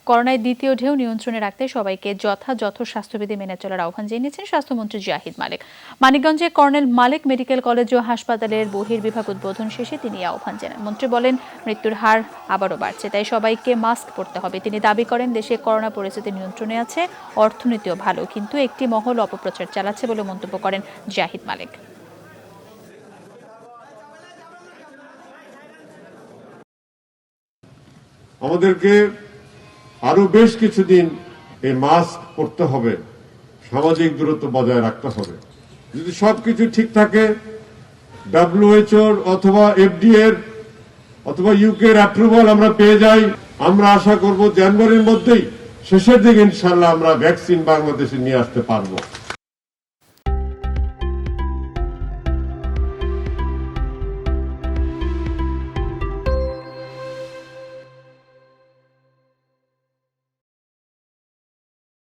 করোনায় দ্বিতীয় ঢেউ নিয়ন্ত্রণে রাখতে সবাইকে যথাযথ স্বাস্থ্যবিধি মেনে চলার আহ্বান জানিয়েছেন স্বাস্থ্যমন্ত্রী জাহিদ মালিক। মানিকগঞ্জে কর্নেল মালিক মেডিকেল কলেজ ও হাসপাতালের বহির্বিভাগ উদ্বোধন শেষে তিনি আহ্বান জানান। মন্ত্রী বলেন, মৃত্যুর হার আবারও বাড়ছে, তাই সবাইকে মাস্ক পরতে হবে। তিনি দাবি করেন, দেশে করোনা পরিস্থিতি নিয়ন্ত্রণে আছে, অর্থনীতিও ভালো, কিন্তু একটি মহল অপপ্রচার চালাচ্ছে বলে মন্তব্য করেন জাহিদ মালিক। আমাদেরকে আরো বেশ কিছুদিন এই মাস্ক পরতে হবে, সামাজিক দূরত্ব বজায় রাখতে হবে। যদি সবকিছু ঠিক থাকে, WHO অথবা FDA অথবা UK এর অ্যাপ্রুভাল আমরা পেয়ে যাই, আমরা আশা করব জানুয়ারির মধ্যেই শেষের দিকে ইনশাআল্লাহ আমরা ভ্যাকসিন বাংলাদেশে নিয়ে আসতে পারবো।